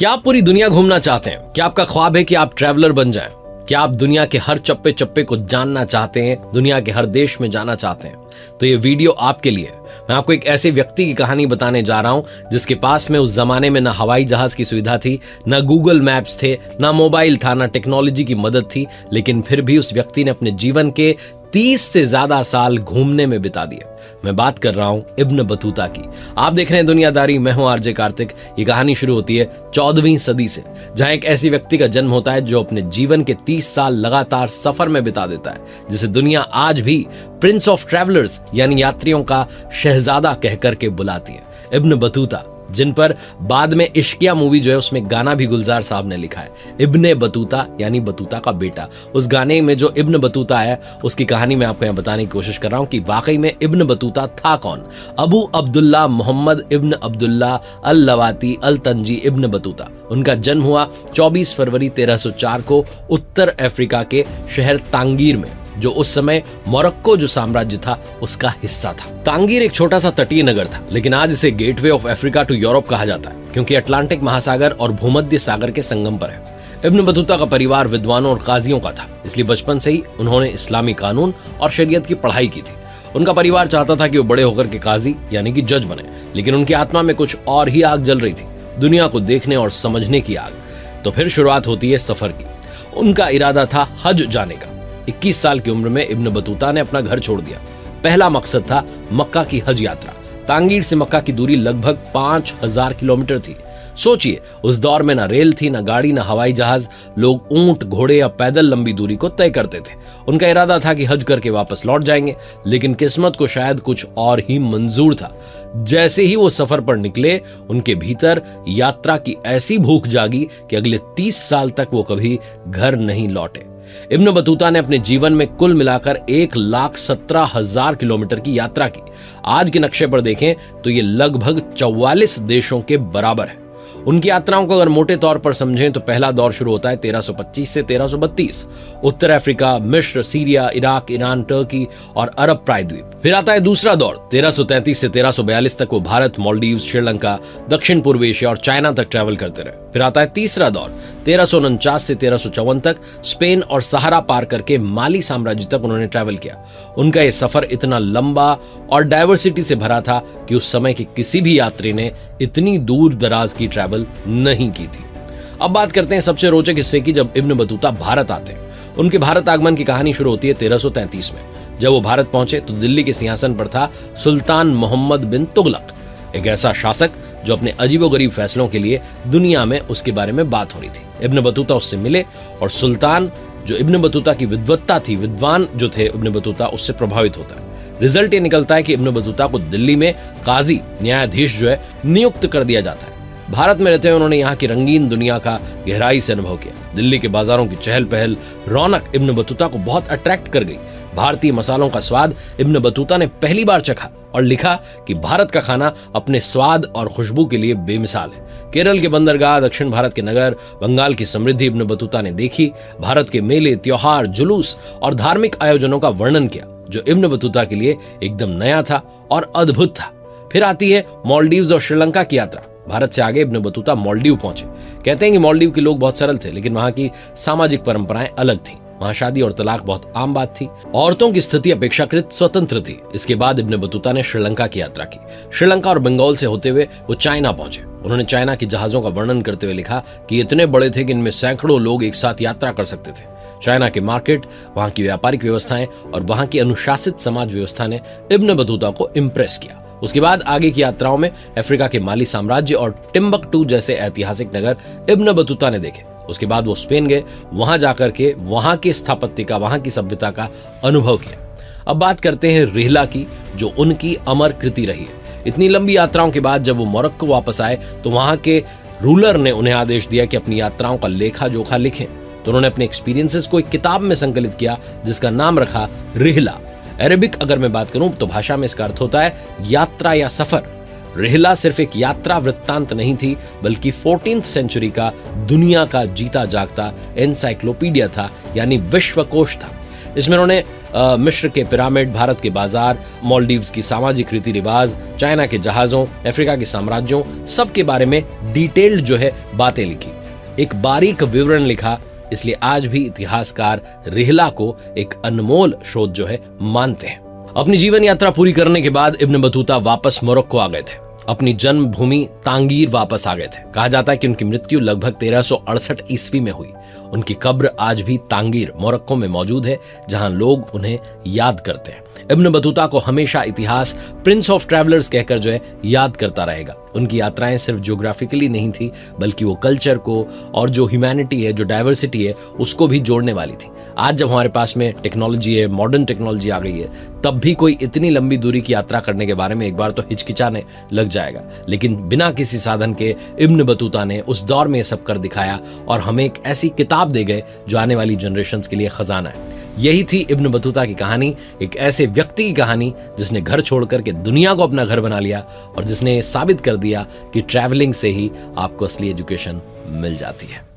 क्या आप पूरी दुनिया घूमना चाहते हैं? क्या आपका ख्वाब है कि आप ट्रैवलर बन जाएं? क्या आप दुनिया के हर चप्पे चप्पे को जानना चाहते हैं, दुनिया के हर देश में जाना चाहते हैं? तो ये वीडियो आपके लिए है। मैं आपको एक ऐसे व्यक्ति की कहानी बताने जा रहा हूं जिसके पास में उस जमाने में ना हवाई जहाज की सुविधा थी, ना गूगल मैप्स थे, ना मोबाइल था, ना टेक्नोलॉजी की मदद थी, लेकिन फिर भी उस व्यक्ति ने अपने जीवन के 30 से ज्यादा साल घूमने में बिता दिए। मैं बात कर रहा हूं इब्न बतूता की। आप देख रहे हैं दुनियादारी, मैं हूं आरजे कार्तिक। ये कहानी शुरू होती है 14वीं सदी से, जहां एक ऐसी व्यक्ति का जन्म होता है जो अपने जीवन के 30 साल लगातार सफर में बिता देता है, जिसे दुनिया आज भी प्रिंस ऑफ ट्रैवलर्स यानी यात्रियों का शहजादा कहकर के बुलाती है। इब्न बतूता, जिन पर बाद में इश्किया मूवी जो है उसमें गाना भी गुलजार साहब ने लिखा है, इब्ने बतूता यानी बतूता का बेटा। उस गाने में जो इब्न बतूता है उसकी कहानी मैं आपको यहाँ बताने की कोशिश कर रहा हूँ कि वाकई में इब्न बतूता था कौन। अबू अब्दुल्ला मोहम्मद इब्न अब्दुल्ला अल लवाती अल तंजी इब्न बतूता। उनका जन्म हुआ 24 फरवरी 1304 को उत्तर अफ्रीका के शहर तांगीर में, जो उस समय मोरक्को जो साम्राज्य था उसका हिस्सा था। तांगीर एक छोटा सा तटीय नगर था, लेकिन आज इसे gateway of Africa to Europe कहा जाता है, क्योंकि अटलांटिक महासागर और भूमध्य सागर के संगम पर है। इब्न बतूता का परिवार विद्वानों और काजियों का था, इसलिए बचपन से ही उन्होंने इस्लामी कानून और शरीयत की पढ़ाई की थी। उनका परिवार चाहता था कि वो बड़े होकर के काजी यानी कि जज बने, लेकिन उनकी आत्मा में कुछ और ही आग जल रही थी, दुनिया को देखने और समझने की आग। तो फिर शुरुआत होती है सफर की। उनका इरादा था हज जाने का। 21 साल की उम्र में इब्न बतूता ने अपना घर छोड़ दिया। पहला मकसद था मक्का की हज यात्रा। तांगीर से मक्का की दूरी लगभग 5000 किलोमीटर थी। सोचिए, उस दौर में ना रेल थी, ना गाड़ी, ना हवाई जहाज। लोग ऊंट, घोड़े या पैदल लंबी दूरी को तय करते थे। उनका इरादा था कि हज करके वापस लौट जाएंगे, लेकिन किस्मत को शायद कुछ और ही मंजूर था। जैसे ही वो सफर पर निकले, उनके भीतर यात्रा की ऐसी भूख जागी कि अगले 30 साल तक वो कभी घर नहीं लौटे। इब्न बतूता ने अपने जीवन में कुल मिलाकर 1,17,000 किलोमीटर की यात्रा की। आज के नक्शे पर देखें तो ये लगभग 44 देशों के बराबर है। उनकी यात्राओं को अगर मोटे तौर पर समझें तो पहला दौर शुरू होता है 1325 से 1332, उत्तर अफ्रीका, मिस्र, सीरिया, इराक, ईरान, टर्की और अरब प्रायद्वीप। फिर आता है दूसरा दौर 1333 से 1342 तक। वो भारत, मालदीव्स, श्रीलंका, दक्षिण पूर्व एशिया और चाइना तक ट्रैवल करते रहे। फिर आता है तीसरा दौर 1349 से 1354 तक। स्पेन और सहारा पार करके माली साम्राज्य तक उन्होंने ट्रैवल किया। उनका यह सफर इतना लंबा और डाइवर्सिटी से भरा था कि उस समय के किसी भी यात्री ने इतनी दूर दराज की ट्रैवल नहीं की थी। अब बात करते हैं सबसे रोचक हिस्से की, जब इब्न बतूता भारत आते हैं। उनके भारत आगमन की कहानी शुरू होती है 1333 में। जब वो भारत पहुंचे तो दिल्ली के सिंहासन पर था सुल्तान मोहम्मद बिन तुगलक, एक ऐसा शासक जो अपने अजीबोगरीब फैसलों के लिए दुनिया में उसके बारे में बात हो रही थी। इब्न बतूता उससे मिले और सुल्तान, जो इब्न बतूता की विद्वत्ता थी, विद्वान जो थे इब्न बतूता, उससे प्रभावित होता है। रिजल्ट ये निकलता है कि इब्न बतूता को दिल्ली में काजी, न्यायाधीश जो है, नियुक्त कर दिया जाता है। भारत में रहते हुए उन्होंने यहाँ की रंगीन दुनिया का गहराई से अनुभव किया। दिल्ली के बाजारों की चहल पहल, रौनक इब्न बतूता को बहुत अट्रैक्ट कर गई। भारतीय मसालों का स्वाद इब्न बतूता ने पहली बार चखा और लिखा कि भारत का खाना अपने स्वाद और खुशबू के लिए बेमिसाल है। केरल के बंदरगाह, दक्षिण भारत के नगर, बंगाल की समृद्धि इब्न बतूता ने देखी। भारत के मेले, त्योहार, जुलूस और धार्मिक आयोजनों का वर्णन किया, जो इब्न बतूता के लिए एकदम नया था और अद्भुत था। फिर आती है मालदीव्स और श्रीलंका की यात्रा। भारत से आगे इब्न बतूता मालदीव पहुंचे। कहते हैं कि मालदीव के लोग बहुत सरल थे, लेकिन वहां की सामाजिक परंपराएं अलग थी। वहां शादी और तलाक बहुत आम बात थी। औरतों की स्थिति अपेक्षाकृत स्वतंत्र थी। इसके बाद इब्न बतूता ने श्रीलंका की यात्रा की। श्रीलंका और बंगाल से होते हुए वो चाइना पहुंचे। उन्होंने चाइना की जहाजों का वर्णन करते हुए लिखा कि इतने बड़े थे कि इनमें सैकड़ों लोग एक साथ यात्रा कर सकते थे। चाइना के मार्केट, वहां की व्यापारिक व्यवस्थाएं और वहां की अनुशासित समाज व्यवस्था ने इब्न बतूता को इम्प्रेस किया। उसके बाद आगे की यात्राओं में अफ्रीका के माली साम्राज्य और टिम्बकटू जैसे ऐतिहासिक नगर इब्न बतूता ने देखे। उसके बाद वो स्पेन गए, वहां जाकर के वहां के स्थापत्य का, वहां की सभ्यता का अनुभव किया। अब बात करते हैं रिहला की, जो उनकी अमर कृति रही है। इतनी लंबी यात्राओं के बाद जब वो मोरक्को वापस आए तो वहां के रूलर ने उन्हें आदेश दिया कि अपनी यात्राओं का लेखा जोखा लिखें। तो उन्होंने अपने एक्सपीरियंसेस को एक किताब में संकलित किया, जिसका नाम रखा रिहला। अरेबिक अगर मैं बात करूं तो भाषा में इसका अर्थ होता है यात्रा या सफर। रिहला सिर्फ एक यात्रा वृत्तांत नहीं थी, बल्कि 14th सेंचुरी का दुनिया का जीता जागता एनसाइक्लोपीडिया था, यानी विश्वकोश था। इसमें उन्होंने मिस्र के पिरामिड, भारत के बाजार, मालदीव्स की सामाजिक रीति रिवाज, चाइना के जहाजों, अफ्रीका के साम्राज्यों, सब के बारे में डिटेल्ड जो है बातें लिखी, एक बारीक विवरण लिखा। इसलिए आज भी इतिहासकार रिहला को एक अनमोल शोध जो है मानते हैं। अपनी जीवन यात्रा पूरी करने के बाद इब्न बतूता वापस मोरक्को आ गए थे, अपनी जन्मभूमि तांगीर वापस आ गए थे। कहा जाता है कि उनकी मृत्यु लगभग 1368 ईस्वी में हुई। उनकी कब्र आज भी तांगीर मोरक्को में मौजूद है, जहां लोग उन्हें याद करते हैं। इब्न बतूता को हमेशा इतिहास प्रिंस ऑफ ट्रैवलर्स कहकर जो है याद करता रहेगा। उनकी यात्राएं सिर्फ ज्योग्राफिकली नहीं थी, बल्कि वो कल्चर को और जो ह्यूमैनिटी है, जो डाइवर्सिटी है, उसको भी जोड़ने वाली थी। आज जब हमारे पास में टेक्नोलॉजी है, मॉडर्न टेक्नोलॉजी आ गई है, तब भी कोई इतनी लंबी दूरी की यात्रा करने के बारे में एक बार तो हिचकिचाने लग जाएगा। लेकिन बिना किसी साधन के इब्न बतूता ने उस दौर में ये सब कर दिखाया और हमें एक ऐसी किताब दे गए जो आने वाली जनरेशंस के लिए खजाना है। यही थी इब्न बतूता की कहानी, एक ऐसे व्यक्ति की कहानी जिसने घर छोड़कर के दुनिया को अपना घर बना लिया और जिसने साबित कर दिया कि ट्रैवलिंग से ही आपको असली एजुकेशन मिल जाती है।